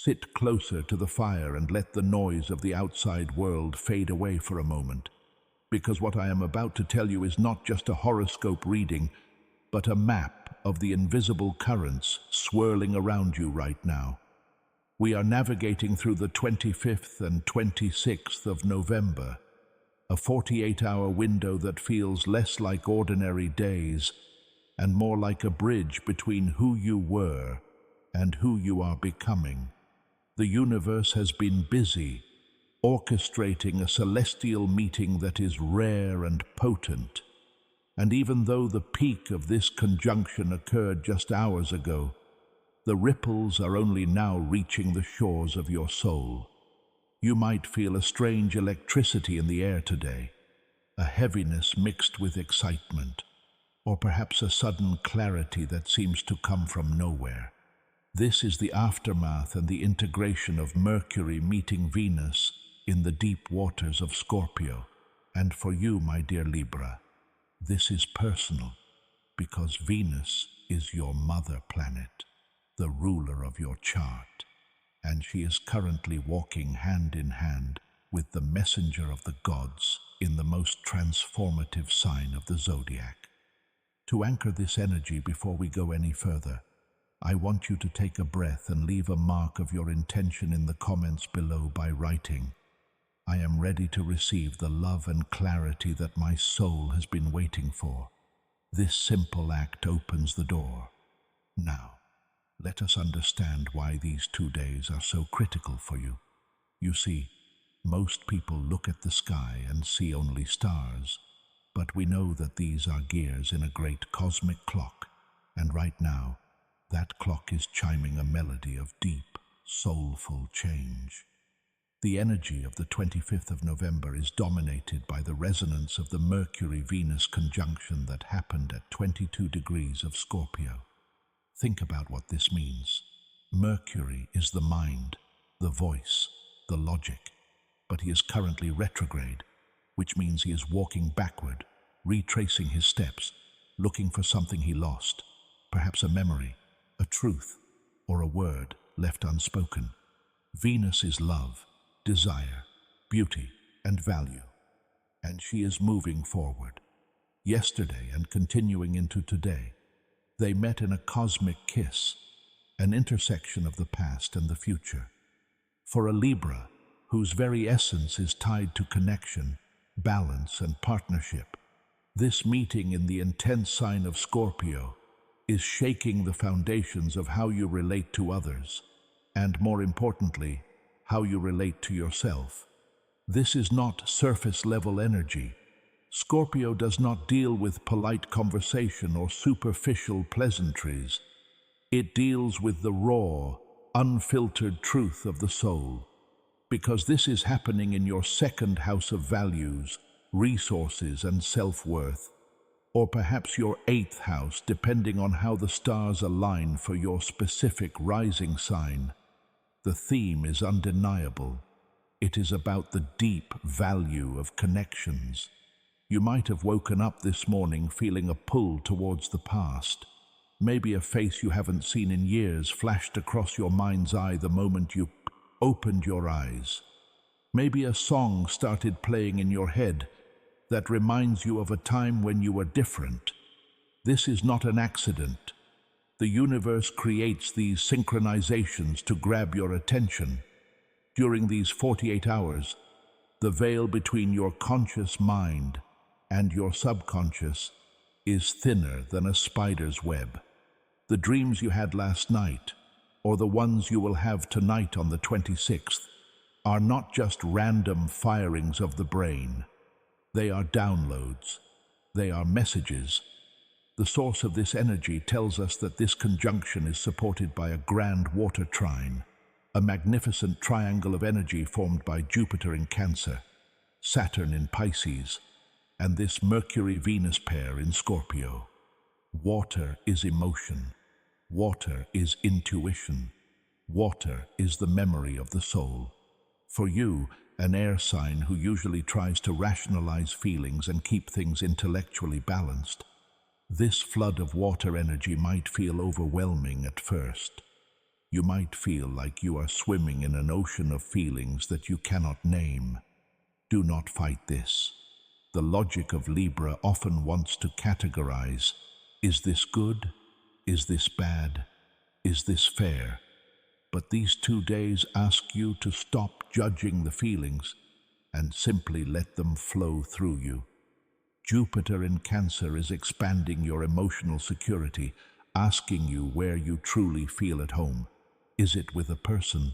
Sit closer to the fire and let the noise of the outside world fade away for a moment, because what I am about to tell you is not just a horoscope reading, but a map of the invisible currents swirling around you right now. We are navigating through the 25th and 26th of November, a 48-hour window that feels less like ordinary days and more like a bridge between who you were and who you are becoming. The universe has been busy, orchestrating a celestial meeting that is rare and potent. And even though the peak of this conjunction occurred just hours ago, the ripples are only now reaching the shores of your soul. You might feel a strange electricity in the air today, a heaviness mixed with excitement, or perhaps a sudden clarity that seems to come from nowhere. This is the aftermath and the integration of Mercury meeting Venus in the deep waters of Scorpio. And for you, my dear Libra, this is personal, because Venus is your mother planet, the ruler of your chart, and she is currently walking hand in hand with the messenger of the gods in the most transformative sign of the zodiac. To anchor this energy before we go any further, I want you to take a breath and leave a mark of your intention in the comments below by writing, "I am ready to receive the love and clarity that my soul has been waiting for." This simple act opens the door. Now, let us understand why these 2 days are so critical for you. You see, most people look at the sky and see only stars, but we know that these are gears in a great cosmic clock, and right now, that clock is chiming a melody of deep, soulful change. The energy of the 25th of November is dominated by the resonance of the Mercury-Venus conjunction that happened at 22 degrees of Scorpio. Think about what this means. Mercury is the mind, the voice, the logic, but he is currently retrograde, which means he is walking backward, retracing his steps, looking for something he lost, perhaps a memory, a truth, or a word left unspoken. Venus is love, desire, beauty, and value, and she is moving forward. Yesterday and continuing into today, they met in a cosmic kiss, an intersection of the past and the future. For a Libra, whose very essence is tied to connection, balance, and partnership, this meeting in the intense sign of Scorpio is shaking the foundations of how you relate to others, and more importantly, how you relate to yourself. This is not surface-level energy. Scorpio does not deal with polite conversation or superficial pleasantries. It deals with the raw, unfiltered truth of the soul, because this is happening in your second house of values, resources, and self-worth, or perhaps your 8th house, depending on how the stars align for your specific rising sign. The theme is undeniable. It is about the deep value of connections. You might have woken up this morning feeling a pull towards the past. Maybe a face you haven't seen in years flashed across your mind's eye the moment you opened your eyes. Maybe a song started playing in your head that reminds you of a time when you were different. This is not an accident. The universe creates these synchronizations to grab your attention. During these 48 hours, the veil between your conscious mind and your subconscious is thinner than a spider's web. The dreams you had last night, or the ones you will have tonight on the 26th, are not just random firings of the brain. They are downloads. They are messages. The source of this energy tells us that this conjunction is supported by a grand water trine, a magnificent triangle of energy formed by Jupiter in Cancer, Saturn in Pisces, and this Mercury-Venus pair in Scorpio. Water is emotion. Water is intuition. Water is the memory of the soul. For you, an air sign who usually tries to rationalize feelings and keep things intellectually balanced, this flood of water energy might feel overwhelming at first. You might feel like you are swimming in an ocean of feelings that you cannot name. Do not fight this. The logic of Libra often wants to categorize. Is this good? Is this bad? Is this fair? But these 2 days ask you to stop judging the feelings and simply let them flow through you. Jupiter in Cancer is expanding your emotional security, asking you where you truly feel at home. Is it with a person?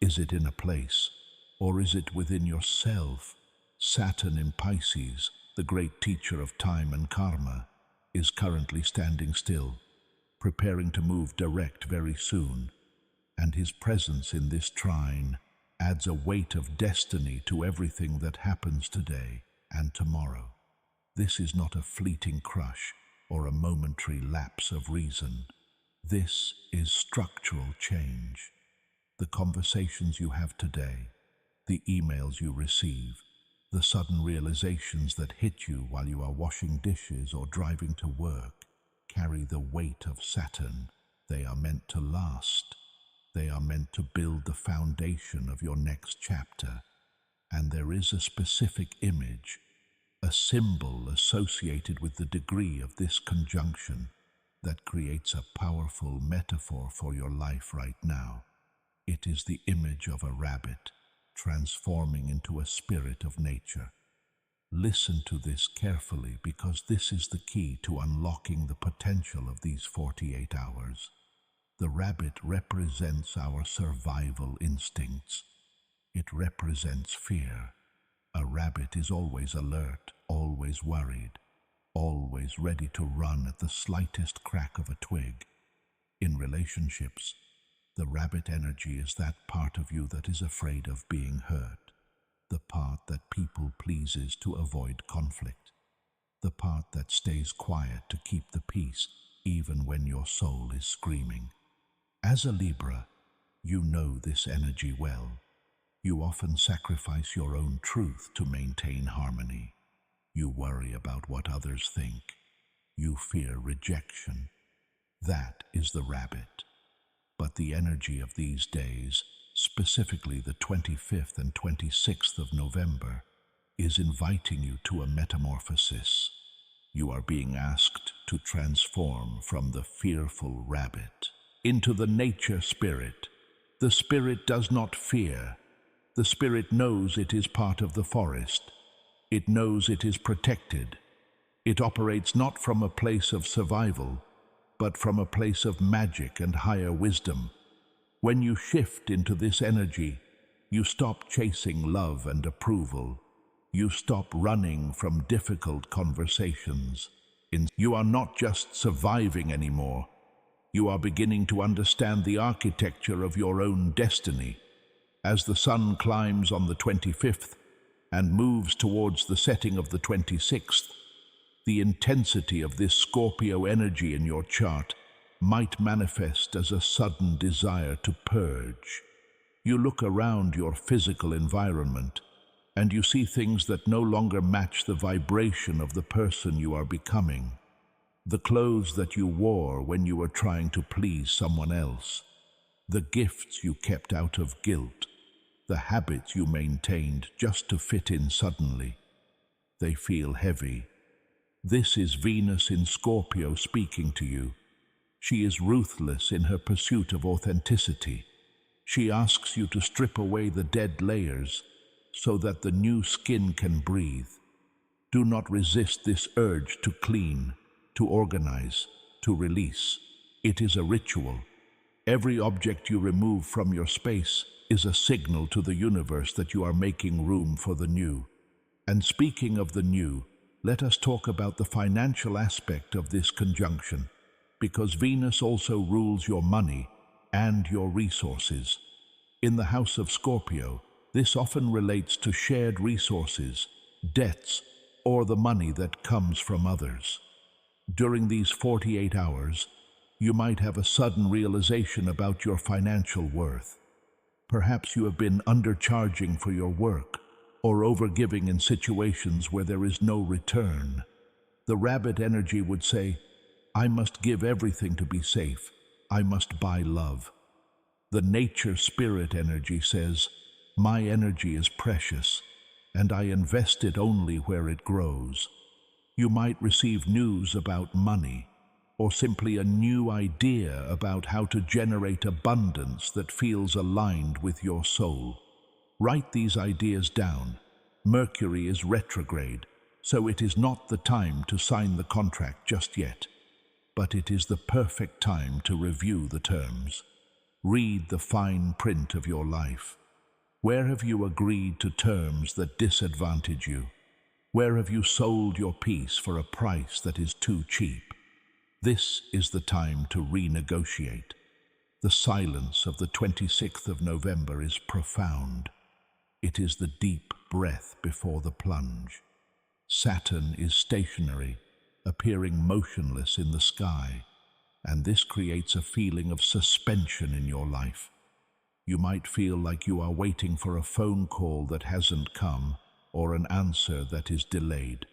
Is it in a place? Or is it within yourself? Saturn in Pisces, the great teacher of time and karma, is currently standing still, preparing to move direct very soon, and his presence in this trine adds a weight of destiny to everything that happens today and tomorrow. This is not a fleeting crush or a momentary lapse of reason. This is structural change. The conversations you have today, the emails you receive, the sudden realizations that hit you while you are washing dishes or driving to work, carry the weight of Saturn. They are meant to last. They are meant to build the foundation of your next chapter. And there is a specific image, a symbol associated with the degree of this conjunction that creates a powerful metaphor for your life right now. It is the image of a rabbit transforming into a spirit of nature. Listen to this carefully because this is the key to unlocking the potential of these 48 hours. The rabbit represents our survival instincts. It represents fear. A rabbit is always alert, always worried, always ready to run at the slightest crack of a twig. In relationships, the rabbit energy is that part of you that is afraid of being hurt, the part that people pleases to avoid conflict, the part that stays quiet to keep the peace even when your soul is screaming. As a Libra, you know this energy well. You often sacrifice your own truth to maintain harmony. You worry about what others think. You fear rejection. That is the rabbit. But the energy of these days, specifically the 25th and 26th of November, is inviting you to a metamorphosis. You are being asked to transform from the fearful rabbit into the nature spirit. The spirit does not fear. The spirit knows it is part of the forest. It knows it is protected. It operates not from a place of survival, but from a place of magic and higher wisdom. When you shift into this energy, you stop chasing love and approval. You stop running from difficult conversations. You are not just surviving anymore. You are beginning to understand the architecture of your own destiny. As the sun climbs on the 25th and moves towards the setting of the 26th, the intensity of this Scorpio energy in your chart might manifest as a sudden desire to purge. You look around your physical environment and you see things that no longer match the vibration of the person you are becoming. The clothes that you wore when you were trying to please someone else, the gifts you kept out of guilt, the habits you maintained just to fit in suddenly. They feel heavy. This is Venus in Scorpio speaking to you. She is ruthless in her pursuit of authenticity. She asks you to strip away the dead layers so that the new skin can breathe. Do not resist this urge to clean, to organize, to release. It is a ritual. Every object you remove from your space is a signal to the universe that you are making room for the new. And speaking of the new, let us talk about the financial aspect of this conjunction, because Venus also rules your money and your resources. In the house of Scorpio, this often relates to shared resources, debts, or the money that comes from others. During these 48 hours, you might have a sudden realization about your financial worth. Perhaps you have been undercharging for your work, or overgiving in situations where there is no return. The rabbit energy would say, I must give everything to be safe. I must buy love. The nature spirit energy says, "My energy is precious, and I invest it only where it grows." You might receive news about money, or simply a new idea about how to generate abundance that feels aligned with your soul. Write these ideas down. Mercury is retrograde, so it is not the time to sign the contract just yet, but it is the perfect time to review the terms. Read the fine print of your life. Where have you agreed to terms that disadvantage you? Where have you sold your peace for a price that is too cheap? This is the time to renegotiate. The silence of the 26th of November is profound. It is the deep breath before the plunge. Saturn is stationary, appearing motionless in the sky, and this creates a feeling of suspension in your life. You might feel like you are waiting for a phone call that hasn't come, or an answer that is delayed.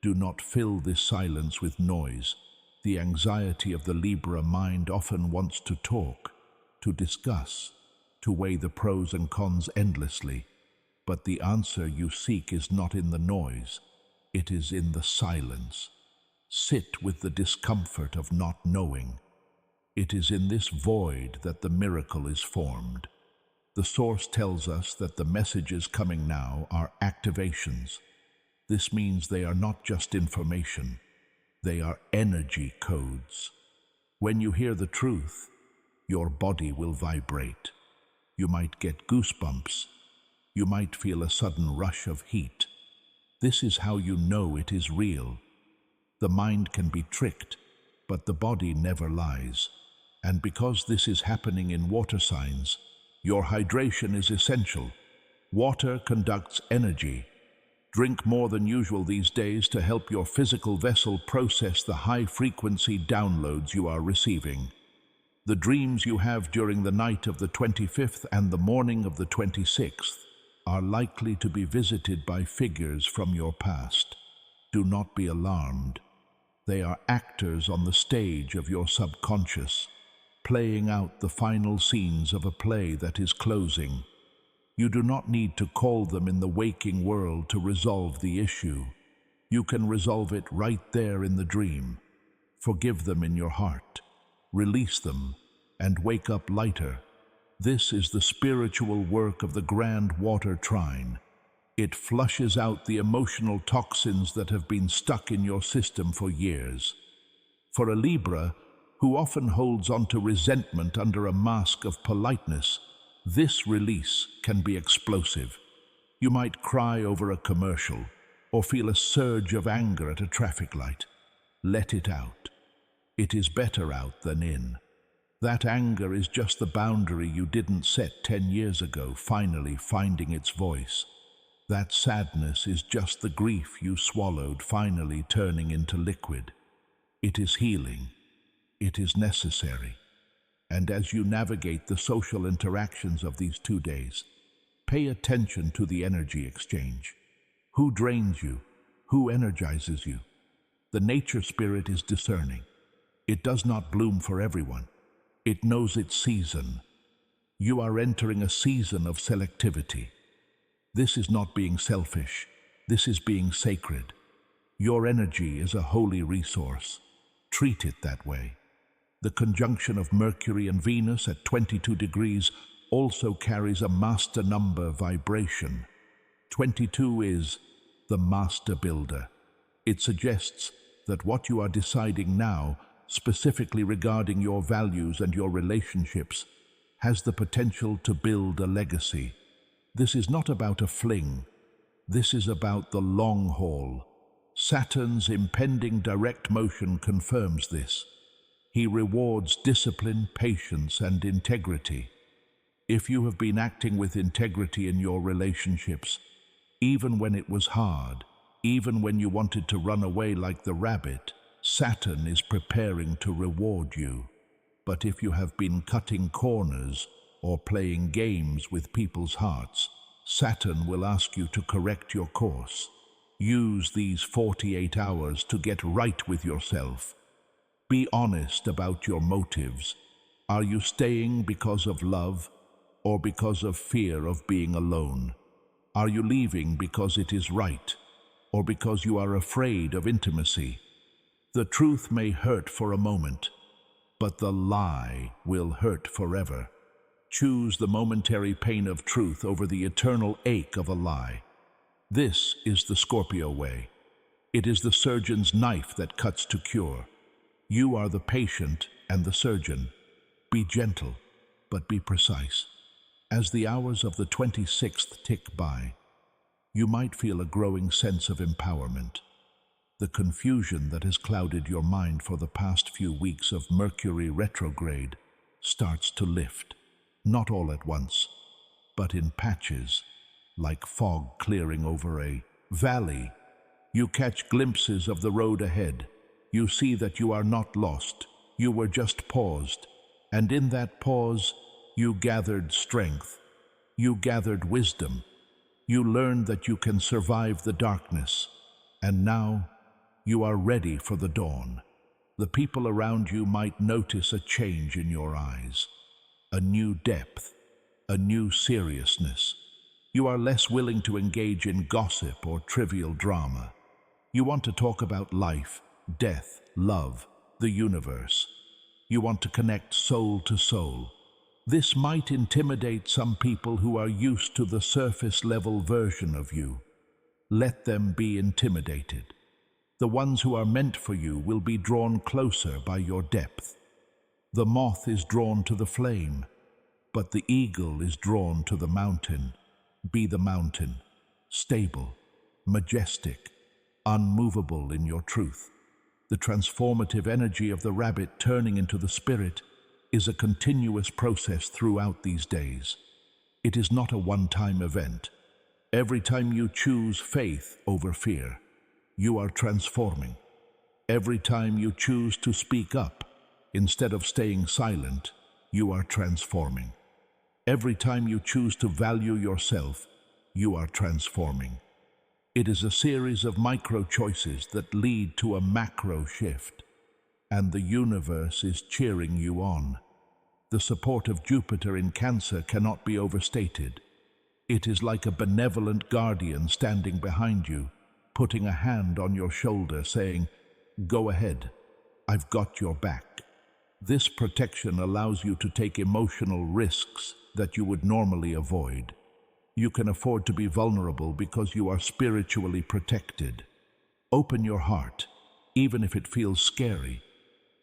Do not fill this silence with noise. The anxiety of the Libra mind often wants to talk, to discuss, to weigh the pros and cons endlessly. But the answer you seek is not in the noise, it is in the silence. Sit with the discomfort of not knowing. It is in this void that the miracle is formed. The source tells us that the messages coming now are activations. This means they are not just information, they are energy codes. When you hear the truth, your body will vibrate. You might get goosebumps. You might feel a sudden rush of heat. This is how you know it is real. The mind can be tricked, but the body never lies. And because this is happening in water signs, your hydration is essential. Water conducts energy. Drink more than usual these days to help your physical vessel process the high-frequency downloads you are receiving. The dreams you have during the night of the 25th and the morning of the 26th are likely to be visited by figures from your past. Do not be alarmed. They are actors on the stage of your subconscious, playing out the final scenes of a play that is closing. You do not need to call them in the waking world to resolve the issue. You can resolve it right there in the dream. Forgive them in your heart. Release them and wake up lighter. This is the spiritual work of the grand water trine. It flushes out the emotional toxins that have been stuck in your system for years. For a Libra, who often holds on to resentment under a mask of politeness, this release can be explosive. You might cry over a commercial or feel a surge of anger at a traffic light. Let it out. It is better out than in. That anger is just the boundary you didn't set 10 years ago, finally finding its voice. That sadness is just the grief you swallowed, finally turning into liquid. It is healing. It is necessary. And as you navigate the social interactions of these 2 days, pay attention to the energy exchange. Who drains you? Who energizes you? The nature spirit is discerning. It does not bloom for everyone. It knows its season. You are entering a season of selectivity. This is not being selfish. This is being sacred. Your energy is a holy resource. Treat it that way. The conjunction of Mercury and Venus at 22 degrees also carries a master number vibration. 22 is the master builder. It suggests that what you are deciding now, specifically regarding your values and your relationships, has the potential to build a legacy. This is not about a fling. This is about the long haul. Saturn's impending direct motion confirms this. He rewards discipline, patience, and integrity. If you have been acting with integrity in your relationships, even when it was hard, even when you wanted to run away like the rabbit, Saturn is preparing to reward you. But if you have been cutting corners or playing games with people's hearts, Saturn will ask you to correct your course. Use these 48 hours to get right with yourself. Be honest about your motives. Are you staying because of love or because of fear of being alone? Are you leaving because it is right or because you are afraid of intimacy? The truth may hurt for a moment, but the lie will hurt forever. Choose the momentary pain of truth over the eternal ache of a lie. This is the Scorpio way. It is the surgeon's knife that cuts to cure. You are the patient and the surgeon. Be gentle, but be precise. As the hours of the 26th tick by, you might feel a growing sense of empowerment. The confusion that has clouded your mind for the past few weeks of Mercury retrograde starts to lift, not all at once, but in patches, like fog clearing over a valley. You catch glimpses of the road ahead. You see that you are not lost. You were just paused, and in that pause, you gathered strength. You gathered wisdom. You learned that you can survive the darkness, and now you are ready for the dawn. The people around you might notice a change in your eyes, a new depth, a new seriousness. You are less willing to engage in gossip or trivial drama. You want to talk about life, death, love, the universe. You want to connect soul to soul. This might intimidate some people who are used to the surface-level version of you. Let them be intimidated. The ones who are meant for you will be drawn closer by your depth. The moth is drawn to the flame, but the eagle is drawn to the mountain. Be the mountain, stable, majestic, unmovable in your truth. The transformative energy of the rabbit turning into the spirit is a continuous process throughout these days. It is not a one-time event. Every time you choose faith over fear, you are transforming. Every time you choose to speak up instead of staying silent, you are transforming. Every time you choose to value yourself, you are transforming. It is a series of micro choices that lead to a macro shift, and the universe is cheering you on. The support of Jupiter in Cancer cannot be overstated. It is like a benevolent guardian standing behind you, putting a hand on your shoulder, saying, "Go ahead, I've got your back." This protection allows you to take emotional risks that you would normally avoid. You can afford to be vulnerable because you are spiritually protected. Open your heart, even if it feels scary.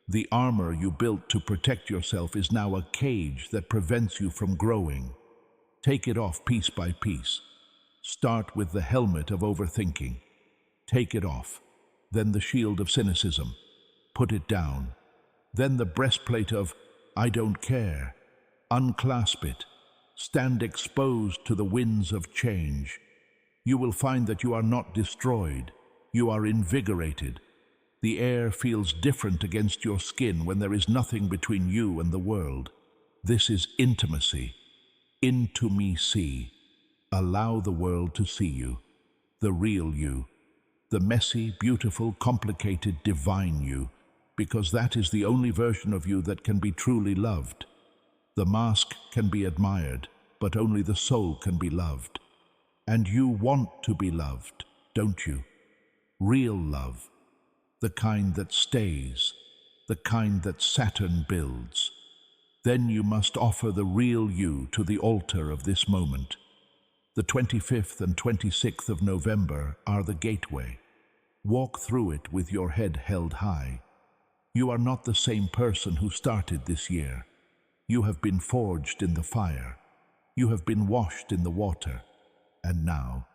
The armor you built to protect yourself is now a cage that prevents you from growing. Take it off piece by piece. Start with the helmet of overthinking. Take it off. Then the shield of cynicism. Put it down. Then the breastplate of "I don't care." Unclasp it. Stand exposed to the winds of change. You will find that you are not destroyed. You are invigorated. The air feels different against your skin when there is nothing between you and the world. This is intimacy. Into me see. Allow the world to see you, the real you, the messy, beautiful, complicated, divine you, because that is the only version of you that can be truly loved. The mask can be admired, but only the soul can be loved. And you want to be loved, don't you? Real love, the kind that stays, the kind that Saturn builds. Then you must offer the real you to the altar of this moment. The 25th and 26th of November are the gateway. Walk through it with your head held high. You are not the same person who started this year. You have been forged in the fire. You have been washed in the water. And now,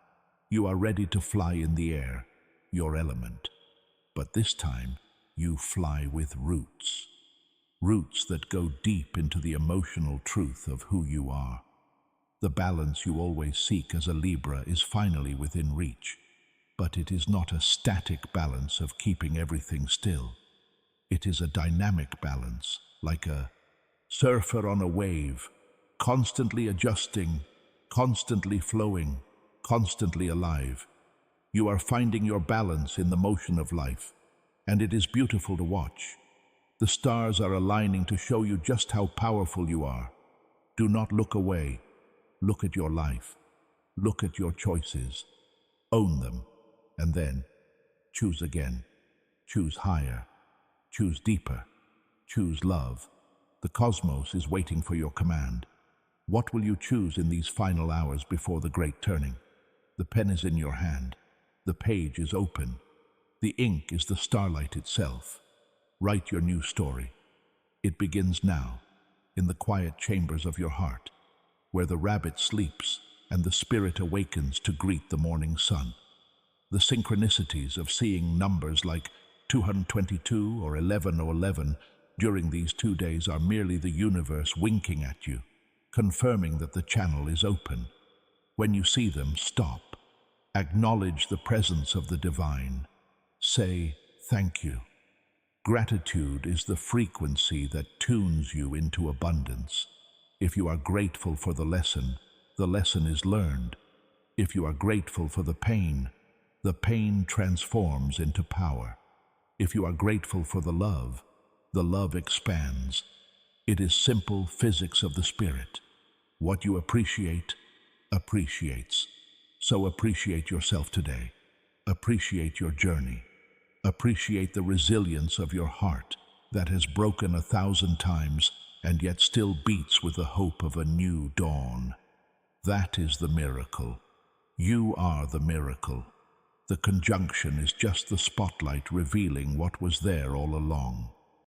you are ready to fly in the air, your element. But this time, you fly with roots. Roots that go deep into the emotional truth of who you are. The balance you always seek as a Libra is finally within reach. But it is not a static balance of keeping everything still. It is a dynamic balance, like a surfer on a wave, constantly adjusting, constantly flowing, constantly alive. You are finding your balance in the motion of life, and it is beautiful to watch. The stars are aligning to show you just how powerful you are. Do not look away. Look at your life. Look at your choices. Own them. And then choose again. Choose higher. Choose deeper. Choose love. The cosmos is waiting for your command. What will you choose in these final hours before the great turning? The pen is in your hand. The page is open. The ink is the starlight itself. Write your new story. It begins now, in the quiet chambers of your heart, where the rabbit sleeps and the spirit awakens to greet the morning sun. The synchronicities of seeing numbers like 222 or 11 or 11 during these 2 days are merely the universe winking at you, confirming that the channel is open. When you see them, stop. Acknowledge the presence of the divine. Say, thank you. Gratitude is the frequency that tunes you into abundance. If you are grateful for the lesson is learned. If you are grateful for the pain transforms into power. If you are grateful for the love expands. It is simple physics of the spirit. What you appreciate, appreciates. So appreciate yourself today. Appreciate your journey. Appreciate the resilience of your heart that has broken 1,000 times and yet still beats with the hope of a new dawn. That is the miracle. You are the miracle. The conjunction is just the spotlight revealing what was there all along.